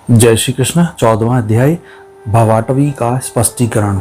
जय श्री कृष्ण। 14वां अध्याय भवाटवी का स्पष्टीकरण।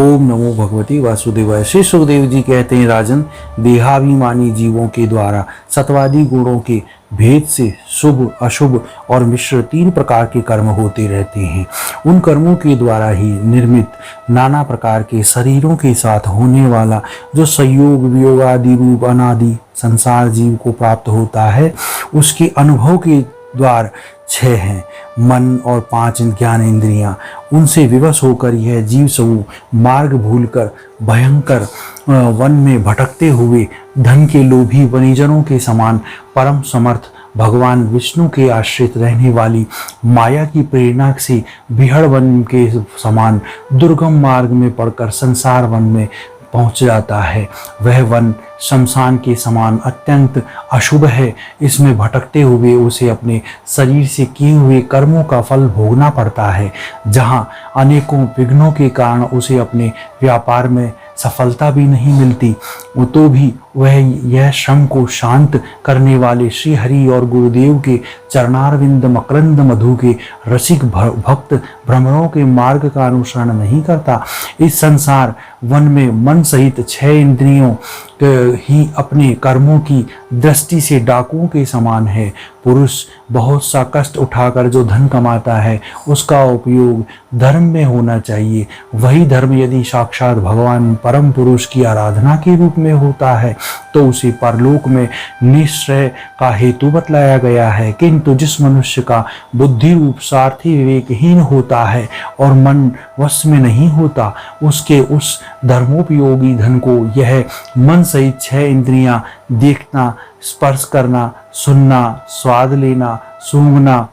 ओम नमो भगवती वासुदेवाय। श्री सुखदेव जी कहते हैं, राजन, देहाभिमानी जीवों के द्वारा सत्वादी गुणों के भेद से शुभ, अशुभ और मिश्र 3 प्रकार के कर्म होते रहते हैं। उन कर्मों के द्वारा ही निर्मित नाना प्रकार के शरीरों के साथ होने वाला जो संयोग, वियोग आदि रूप अनादि संसार जीव को प्राप्त होता है, उसके अनुभव के द्वार 6 हैं। मन और 5 ज्ञान इंद्रियां, उनसे विवश होकर यह जीव समूह मार्ग भूलकर भयंकर वन में भटकते हुए धन के लोभी वनिजनों के समान परम समर्थ भगवान विष्णु के आश्रित रहने वाली माया की प्रेरणा से बिहड़ वन के समान दुर्गम मार्ग में पड़कर संसार वन में पहुंच जाता है। वह वन शमशान के समान अत्यंत अशुभ है। इसमें भटकते हुए उसे अपने शरीर से किए हुए कर्मों का फल भोगना पड़ता है। जहां अनेकों विघ्नों के कारण उसे अपने व्यापार में सफलता भी नहीं मिलती, तो भी वह यह श्रम को शांत करने वाले श्री हरि और गुरुदेव के चरणारविंद मकरंद मधु के रसिक भक्त भ्रमरों के मार्ग का अनुसरण नहीं करता। इस संसार वन में मन सहित 6 इंद्रियों ही अपने कर्मों की दृष्टि से डाकुओं के समान है। पुरुष बहुत सा कष्ट उठाकर जो धन कमाता है, उसका उपयोग धर्म में होना चाहिए। वही धर्म यदि साक्षात भगवान परम पुरुष की आराधना के रूप में होता है, तो उसे परलोक में निश्चय का हेतु बतलाया गया है। किंतु जिस मनुष्य का बुद्धि रूप सारथी विवेकहीन होता है और मन वश में नहीं होता, उसके उस धर्मोपयोगी धन को यह मन सहित 6 इंद्रियां देखना, स्पर्श करना, सुनना, स्वाद लेना, सूंघना,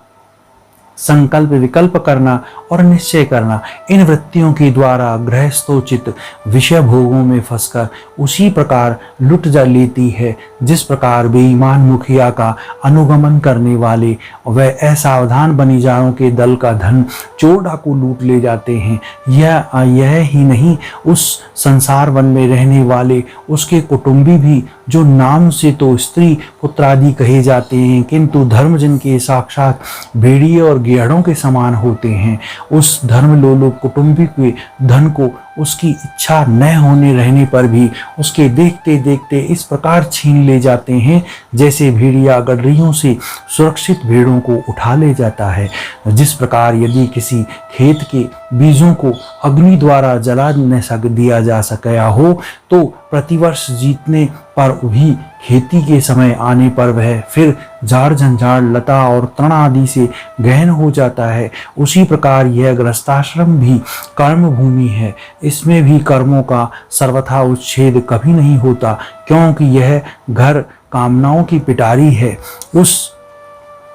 संकल्प विकल्प करना और निश्चय करना, इन वृत्तियों के द्वारा गृहस्थोचित विषय भोगों में फंसकर उसी प्रकार लुट जा लेती है जिस प्रकार बेईमान मुखिया का अनुगमन करने वाले व असावधान बनिजारों के दल का धन चोर डाकू लूट ले जाते हैं। यह ही नहीं, उस संसार वन में रहने वाले उसके कुटुंबी भी, जो नाम से तो स्त्री पुत्रादि कहे जाते हैं, किंतु धर्म जिनके साक्षात भेड़िए और गेड़ों के समान होते हैं, उस धर्म लोलुप कुटुंबी के धन को उसकी इच्छा न होने रहने पर भी उसके देखते देखते इस प्रकार छीन ले जाते हैं जैसे भेड़िया गडरियों से सुरक्षित भेड़ों को उठा ले जाता है। जिस प्रकार यदि किसी खेत के बीजों को अग्नि द्वारा जला न दिया जा सका हो, तो प्रतिवर्ष जीतने पर भी खेती के समय आने पर वह फिर झाड़ झंझाड़, लता और तृण आदि से गहन हो जाता है, उसी प्रकार यह गृहस्थाश्रम भी कर्म भूमि है। इसमें भी कर्मों का सर्वथा उच्छेद कभी नहीं होता, क्योंकि यह घर कामनाओं की पिटारी है। उस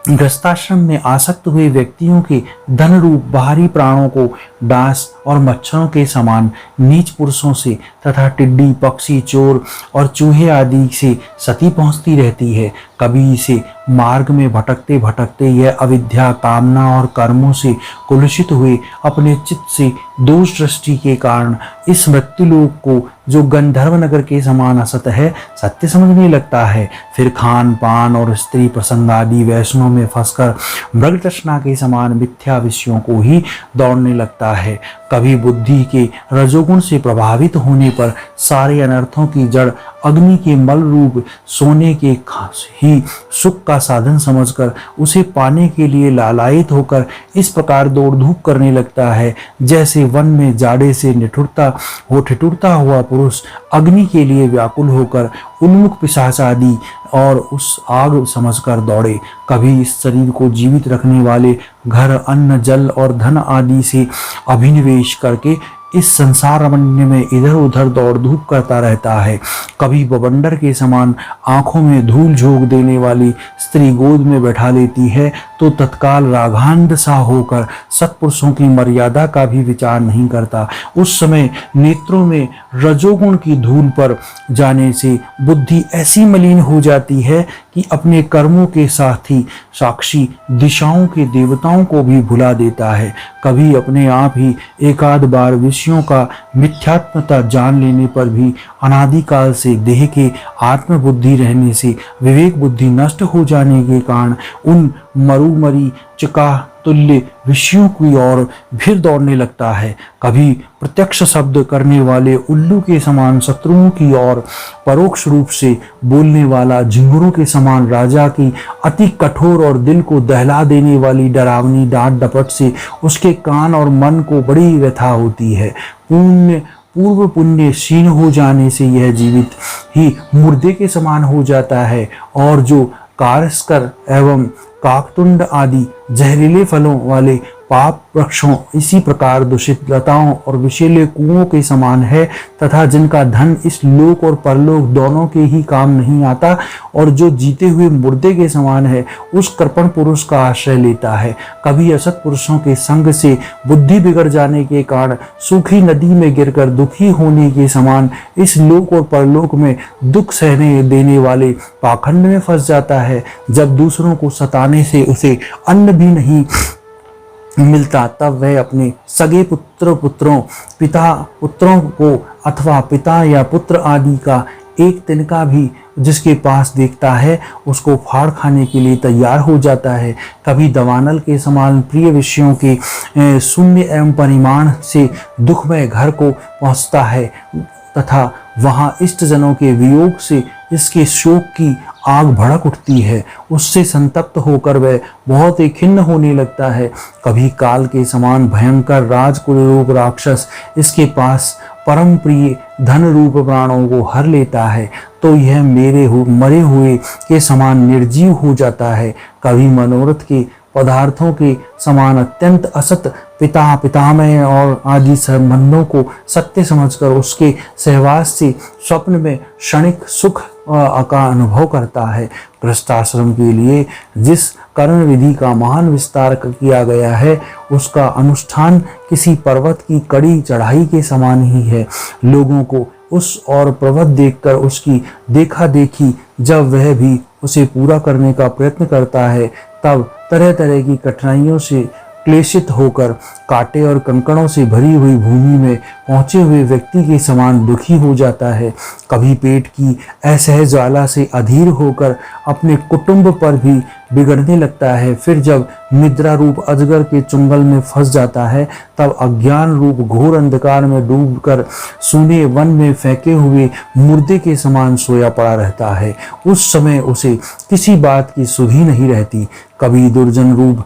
गृहस्थाश्रम में आसक्त हुए व्यक्तियों के धन रूप बाहरी प्राणों को डांस और मच्छरों के समान नीच पुरुषों से तथा टिड्डी, पक्षी, चोर और चूहे आदि से सती पहुंचती रहती है। कभी इसे मार्ग में भटकते भटकते यह अविद्या, कामना और कर्मों से कुलुषित हुए अपने चित्त से दोष दृष्टि के कारण इस मृत्युलोक को, जो गंधर्व नगर के समान असत है, सत्य समझने लगता है। फिर खान पान और स्त्री प्रसंग आदि व्यसनों में फंसकर मृग तृष्णा के समान मिथ्या विषयों को ही दौड़ने लगता है। कभी बुद्धि के रजोगुण से प्रभावित होने पर सारे अनर्थों की जड़ अग्नि के मल रूप सोने के ही सुख का साधन समझकर उसे पाने के लिए लालायित होकर इस प्रकार दौड़ धूप करने लगता है जैसे वन में जाड़े से ठिठुरता हुआ पुरुष अग्नि के लिए व्याकुल होकर उन्मुख पिशाच आदि और उस आग समझकर दौड़े। कभी इस शरीर को जीवित रखने वाले घर, अन्न, जल और धन आदि से अभिनिवेश करके इस संसार रमण्य में इधर उधर दौड़ धूप करता रहता है। कभी बवंडर के समान आंखों में धूल झोंक देने वाली स्त्री गोद में बैठा लेती है तो तत्काल रागांध सा होकर सत्पुरुषों की मर्यादा का भी विचार नहीं करता। उस समय नेत्रों में रजोगुण की धूल पर जाने से बुद्धि ऐसी मलिन हो जाती है कि अपने कर्मों के साथ ही साक्षी दिशाओं के देवताओं को भी भुला देता है। कभी अपने आप ही एकाध बार विषयों का मिथ्यात्मता जान लेने पर भी अनादिकाल से देह के आत्मबुद्धि रहने से विवेक बुद्धि नष्ट हो जाने के कारण उन मरुमरी चिका तुल्य विषयों की ओर फिर दौड़ने लगता है। कभी प्रत्यक्ष शब्द करने वाले उल्लू के समान शत्रुओं की ओर, परोक्ष रूप से बोलने वाला झिंगुरों के समान राजा की अति कठोर और दिल को दहला देने वाली डरावनी डांट डपट से उसके कान और मन को बड़ी व्यथा होती है। पूर्व पुण्य क्षीण हो जाने से यह जीवित ही मुर्दे के समान हो जाता है, और जो कारस्कर एवं काकतुंड आदि जहरीले फलों वाले पाप वृक्षों इसी प्रकार दूषित लताओं और विषैले कुओं के समान है, तथा जिनका धन इस लोक और परलोक दोनों के ही काम नहीं आता, और जो जीते हुए मुर्दे के समान है, उस कृपण पुरुष का आश्रय लेता है। कभी असत पुरुषों के संग से बुद्धि बिगड़ जाने के कारण सूखी नदी में गिरकर दुखी होने के समान इस लोक और परलोक में दुख सहने देने वाले पाखंड में फंस जाता है। जब दूसरों को सताने से उसे अन्न भी नहीं मिलता, तब वह अपने सगे पुत्रों को अथवा पिता या पुत्र आदि का एक तिनका भी जिसके पास देखता है, उसको फाड़ खाने के लिए तैयार हो जाता है। कभी दवानल के समान प्रिय विषयों के शून्य एवं परिमाण से दुखमय घर को पहुंचता है, तथा वहां इष्ट जनों के वियोग से इसके शोक की आग भड़क उठती है। उससे संतप्त होकर वह बहुत ही खिन्न होने लगता है। कभी काल के समान भयंकर राजकुल रूप राक्षस इसके पास परम प्रिय धन रूप प्राणों को हर लेता है, तो यह मरे हुए के समान निर्जीव हो जाता है। कभी मनोरथ के पदार्थों के समान अत्यंत असत पितामह और आदि संबंधों को सत्य समझकर उसके सहवास से स्वप्न में क्षणिक सुख का अनुभव करता है। गृहस्थाश्रम के लिए जिस कर्म विधि का महान विस्तार किया गया है, उसका अनुष्ठान किसी पर्वत की कड़ी चढ़ाई के समान ही है। लोगों को उस और पर्वत देखकर उसकी देखा देखी जब वह भी उसे पूरा करने का प्रयत्न करता है, तब तरह तरह की कठिनाइयों से क्लेशित होकर कांटे और कंकड़ों से भरी हुई भूमि में पहुंचे हुए व्यक्ति के समान दुखी हो जाता है। कभी पेट की असहज ज्वाला से अधीर होकर अपने कुटुंब पर भी बिगड़ने लगता है। फिर जब निद्रा रूप अजगर के चुंगल में फंस जाता है, तब अज्ञान रूप घोर अंधकार में डूबकर सूने वन में फेंके हुए मुर्दे के समान सोया पड़ा रहता है। उस समय उसे किसी बात की सुधि नहीं रहती। कभी दुर्जन रूप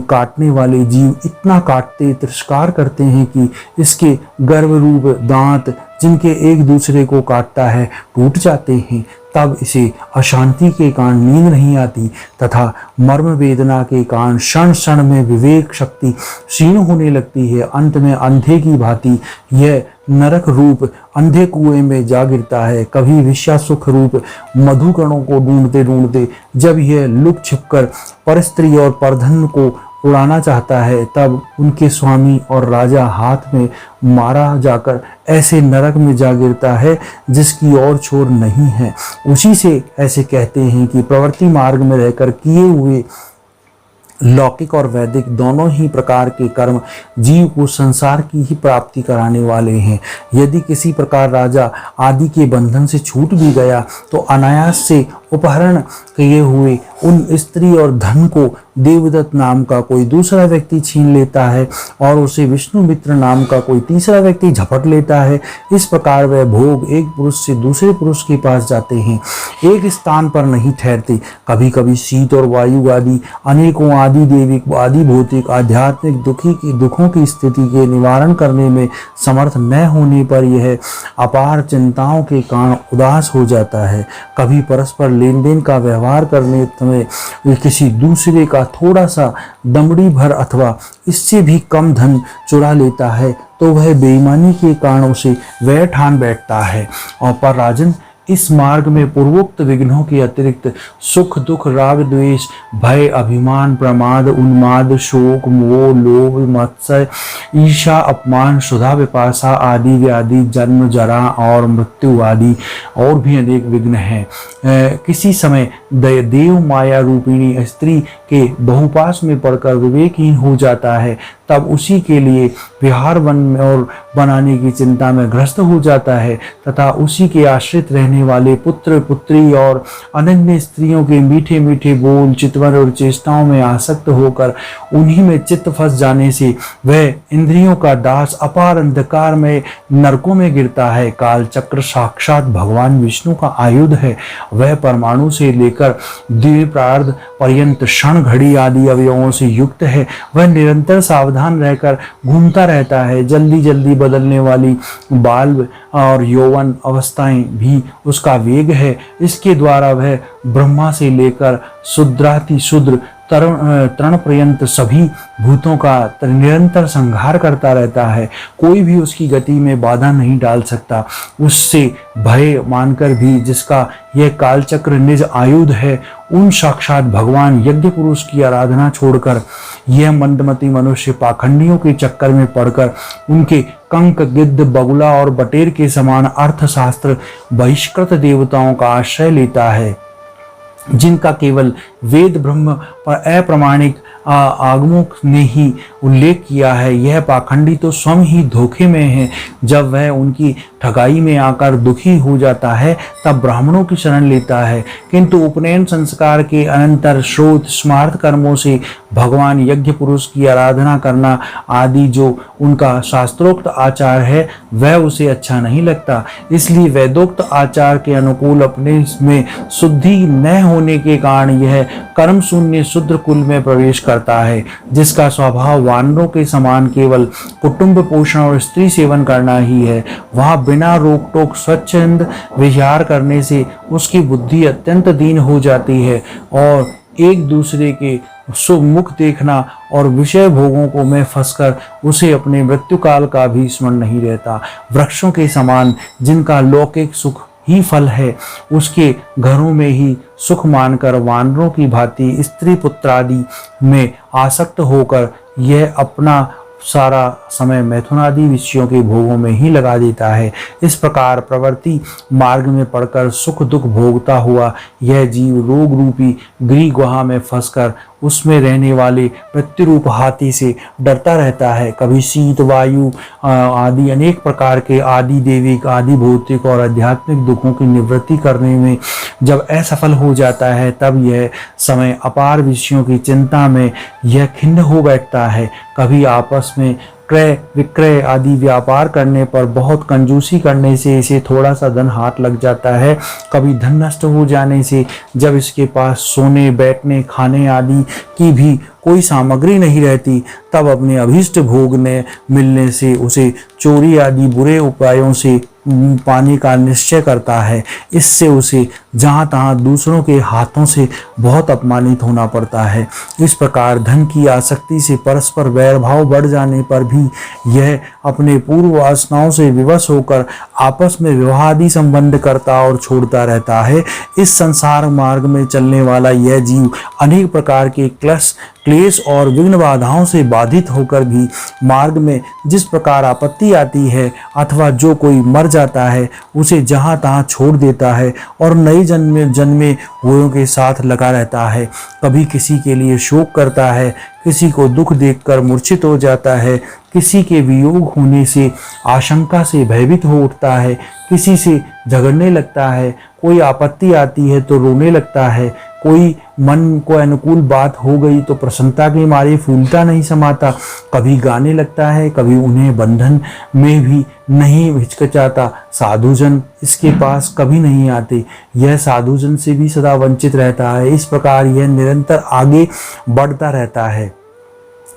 काटने वाले जीव इतना काटते तिरस्कार करते हैं कि इसके गर्भ रूप दांत जिनके एक दूसरे को काटता है टूट जाते हैं। तब इसे अशांति के कारण नींद नहीं आती, तथा मर्म वेदना के कारण क्षण क्षण में विवेक शक्ति क्षीण होने लगती है। अंत में अंधे की भांति यह नरक रूप अंधे कुएं में जा गिरता है। कभी विषया सुख रूप मधुकणों को ढूंढते ढूंढते जब यह लुक छिपकर परस्त्री और परधन को उड़ाना चाहता है, तब उनके स्वामी और राजा हाथ में मारा जाकर ऐसे नरक में जा गिरता है जिसकी और छोर नहीं है। उसी से ऐसे कहते हैं कि प्रवृत्ति मार्ग में रहकर किए हुए लौकिक और वैदिक दोनों ही प्रकार के कर्म जीव को संसार की ही प्राप्ति कराने वाले हैं। यदि किसी प्रकार राजा आदि के बंधन से छूट भी गया, तो अनायास से अपहरण किए हुए उन स्त्री और धन को देवदत्त नाम का कोई दूसरा व्यक्ति छीन लेता है, और उसे विष्णु मित्र नाम का कोई तीसरा व्यक्ति झपट लेता है। इस प्रकार वह भोग एक पुरुष से दूसरे पुरुष के पास जाते हैं, एक स्थान पर नहीं ठहरते। कभी कभी शीत और वायु आदि अनेकों आदि देविक आदि भौतिक आध्यात्मिक दुखों की स्थिति के निवारण करने में समर्थ न होने पर यह अपार चिंताओं के कारण उदास हो जाता है। कभी परस्पर लेन देन का व्यवहार करने समय किसी दूसरे का थोड़ा सा दमड़ी भर अथवा इससे भी कम धन चुरा लेता है, तो वह बेईमानी के कारण उसे वह ठान बैठता है। और पर राजन, इस मार्ग में पूर्वोक्त विघ्नों के अतिरिक्त सुख दुख राग द्वेष भय अभिमान प्रमाद उन्माद शोक मोह लोभ मत्सर ईर्षा अपमान क्षुधा विपाशा आदि व्याधि जन्म जरा और मृत्यु आदि और भी अनेक विघ्न हैं। किसी समय देव माया रूपिणी स्त्री के बहुपाश में पड़कर विवेकहीन हो जाता है, तब उसी के लिए विहार वन और बनाने की चिंता में ग्रस्त हो जाता है तथा उसी के आश्रित रहने वाले पुत्र पुत्री और अनन्य स्त्रियों के मीठे मीठे बोल चितवन और चेष्टाओं में आसक्त होकर उन्हीं में चित्त फंस जाने से वह इंद्रियों का दास अपार अंधकार में नरकों में गिरता है। काल चक्र साक्षात भगवान विष्णु का आयुध है। वह परमाणु से लेकर दिव्य प्रार्थ पर्यंत क्षण घड़ी आदि अवयवों से युक्त है। वह निरंतर सावधान रहकर घूमता रहता है। जल्दी जल्दी बदलने वाली बाल और यौवन अवस्थाएं भी उसका वेग है। इसके द्वारा वह ब्रह्मा से लेकर शूद्राति शूद्र तरण पर्यंत सभी भूतों का निरंतर संहार करता रहता है। कोई भी उसकी गति में बाधा नहीं डाल सकता। उससे भय मानकर भी जिसका यह कालचक्र निज आयुध है, उन साक्षात भगवान यज्ञ पुरुष की आराधना छोड़कर यह मंदमती मनुष्य पाखंडियों के चक्कर में पड़कर उनके कंक गिद्ध बगुला और बटेर के समान अर्थशास्त्र बहिष्कृत देवताओं का आश्रय लेता है, जिनका केवल वेद ब्रह्म पर अप्रमाणिक आगमों ने ही उल्लेख किया है। यह पाखंडी तो स्वयं ही धोखे में है। जब वह उनकी ठगाई में आकर दुखी हो जाता है तब ब्राह्मणों की शरण लेता है, किंतु उपनयन संस्कार के अनंतर श्रोत स्मार्थ कर्मों से भगवान यज्ञ पुरुष की आराधना करना आदि जो उनका शास्त्रोक्त आचार है वह उसे अच्छा नहीं लगता। इसलिए वेदोक्त आचार के अनुकूल अपने में शुद्धि न होने के कारण यह कर्म शून्य शूद्र कुल में प्रवेश करता है, जिसका स्वभाव वानरों के समान केवल कुटुंब पोषण और स्त्री सेवन करना ही है। वहाँ बिना रोक टोक स्वच्छंद विहार करने से उसकी बुद्धि अत्यंत दीन हो जाती है और एक दूसरे के शुभ मुख देखना और विषय भोगों को में फंसकर उसे अपने मृत्यु काल का भी स्मरण नहीं रहता। वृक्षों के समान जिनका लौकिक सुख ही फल है, उसके घरों में ही सुख मानकर वानरों की भांति स्त्री पुत्रादि में आसक्त होकर यह अपना सारा समय मैथुनादि विषयों के भोगों में ही लगा देता है। इस प्रकार प्रवृत्ति मार्ग में पड़कर सुख दुख भोगता हुआ यह जीव रोग रूपी गृह गुहा में फंसकर उसमें रहने वाले मृत्यु रूप हाथी से डरता रहता है। कभी शीत वायु आदि अनेक प्रकार के आदि देविक आदि भौतिक और आध्यात्मिक दुखों की निवृत्ति करने में जब असफल हो जाता है, तब यह समय अपार विषयों की चिंता में यह खिन्न हो बैठता है। कभी आपस में क्रय विक्रय आदि व्यापार करने पर बहुत कंजूसी करने से इसे थोड़ा सा धन हाथ लग जाता है। कभी धन नष्ट हो जाने से जब इसके पास सोने बैठने खाने आदि की भी कोई सामग्री नहीं रहती, तब अपने अभीष्ट भोग ने मिलने से उसे चोरी आदि बुरे उपायों से पाने का निश्चय करता है। इससे उसे जहाँ तहाँ दूसरों के हाथों से बहुत अपमानित होना पड़ता है। इस प्रकार धन की आसक्ति से परस्पर वैर भाव बढ़ जाने पर भी यह अपने पूर्व वासनाओं से विवश होकर आपस में विवाहादि संबंध करता और छोड़ता रहता है। इस संसार मार्ग में चलने वाला यह जीव अनेक प्रकार के क्लेश और विघ्न बाधाओं से बाधित होकर भी मार्ग में जिस प्रकार आपत्ति आती है अथवा जो कोई मर जाता है उसे जहाँ तहाँ छोड़ देता है और नए जन्मे हुओं के साथ लगा रहता है। कभी किसी के लिए शोक करता है, किसी को दुख देखकर मूर्छित हो जाता है, किसी के वियोग होने से आशंका से भयभीत हो उठता है, किसी से झगड़ने लगता है, कोई आपत्ति आती है तो रोने लगता है, कोई मन को अनुकूल बात हो गई तो प्रसन्नता के मारे फूलता नहीं समाता, कभी गाने लगता है, कभी उन्हें बंधन में भी नहीं हिचकिचाता। साधुजन इसके पास कभी नहीं आते, यह साधुजन से भी सदा वंचित रहता है। इस प्रकार यह निरंतर आगे बढ़ता रहता है।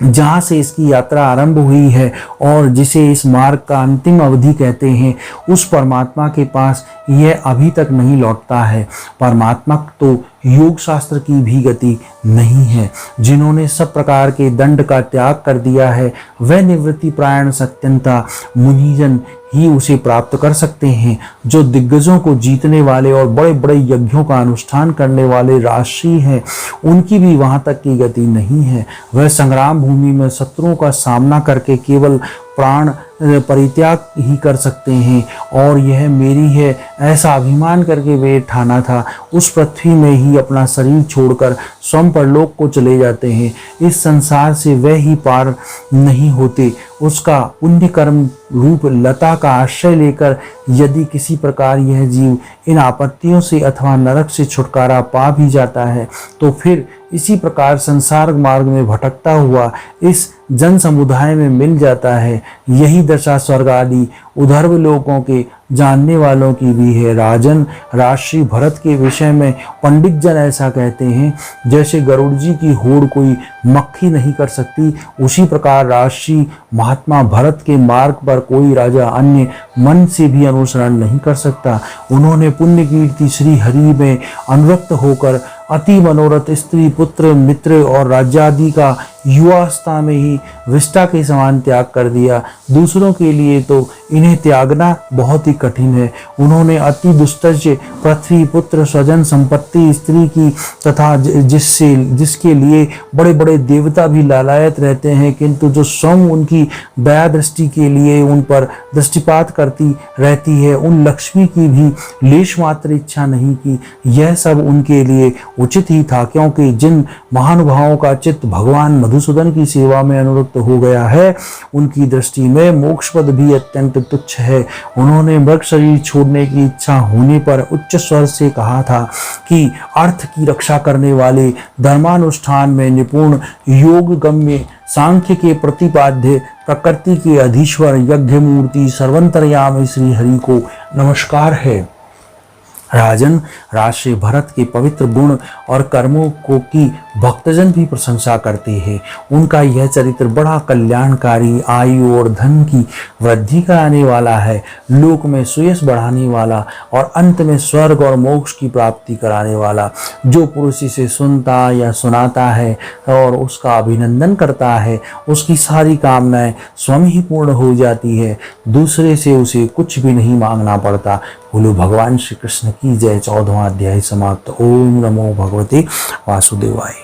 जहाँ से इसकी यात्रा आरंभ हुई है और जिसे इस मार्ग का अंतिम अवधि कहते हैं, उस परमात्मा के पास यह अभी तक नहीं लौटता है। परमात्मा तो योग शास्त्र की भी गति नहीं है। जिन्होंने सब प्रकार के दंड का त्याग कर दिया है वह निवृत्ति प्रायण सत्यंता मुनिजन ही उसे प्राप्त कर सकते हैं। जो दिग्गजों को जीतने वाले और बड़े बड़े यज्ञों का अनुष्ठान करने वाले राजसी हैं, उनकी भी वहां तक की गति नहीं है। वह संग्राम भूमि में शत्रुओं का सामना करके केवल प्राण परित्याग ही कर सकते हैं, और यह मेरी है ऐसा अभिमान करके वे ठाना था, उस पृथ्वी में ही अपना शरीर छोड़कर स्वयं परलोक को चले जाते हैं। इस संसार से वह ही पार नहीं होते। उसका पुण्य कर्म रूप लता का आश्रय लेकर यदि किसी प्रकार यह जीव इन आपत्तियों से अथवा नरक से छुटकारा पा भी जाता है, तो फिर इसी प्रकार संसार मार्ग में भटकता हुआ इस जन समुदाय में मिल जाता है। यही दशा स्वर्ग आदि उधर्व लोगों के जानने वालों की भी है। राजन, राजश्री भरत के विषय में पंडित जन ऐसा कहते हैं, जैसे गरुड़ जी की होड़ कोई मक्खी नहीं कर सकती, उसी प्रकार राजश्री महात्मा भरत के मार्ग पर कोई राजा अन्य मन से भी अनुसरण नहीं कर सकता। उन्होंने पुण्य कीर्ति श्री हरि में अनुरक्त होकर अति मनोरथ स्त्री, पुत्र, मित्र और राज्यादि का युवावस्था में ही विष्टा के समान त्याग कर दिया। दूसरों के लिए तो इन्हें त्यागना बहुत ही कठिन है। उन्होंने अति दुस्तज पृथ्वी, पुत्र, स्वजन, संपत्ति, स्त्री की तथा जिसके लिए बड़े बड़े देवता भी लालायत रहते हैं, किंतु जो स्वयं उनकी दया दृष्टि के लिए उन पर दृष्टिपात करती रहती है, उन लक्ष्मी की भी लेश मात्र इच्छा नहीं की। यह सब उनके लिए उचित ही था, क्योंकि जिन महानुभावों का चित्त भगवान मधुसूदन की सेवा में अनुरक्त हो गया है, उनकी दृष्टि में मोक्ष पद भी अत्यंत तुच्छ है। उन्होंने मृग शरीर छोड़ने की इच्छा होने पर उच्च स्वर से कहा था कि अर्थ की रक्षा करने वाले, धर्मानुष्ठान में निपुण, योग गम्य, सांख्य के प्रतिपाद्य, प्रकृति के अधीश्वर, यज्ञ मूर्ति, सर्वंतरयामी श्री हरि को नमस्कार है। राजन, राजश्री भरत के पवित्र गुण और कर्मों को की भक्तजन भी प्रशंसा करते हैं। उनका यह चरित्र बड़ा कल्याणकारी, आयु और धन की वृद्धि कराने वाला है, लोक में सुयश बढ़ाने वाला और अंत में स्वर्ग और मोक्ष की प्राप्ति कराने वाला। जो पुरुष इसे सुनता या सुनाता है और उसका अभिनंदन करता है, उसकी सारी कामनाएं स्वयं ही पूर्ण हो जाती है, दूसरे से उसे कुछ भी नहीं मांगना पड़ता। बोलो भगवान श्री कृष्ण की जय। 14वां अध्याय समाप्त। ओम नमो भगवते वासुदेवाय।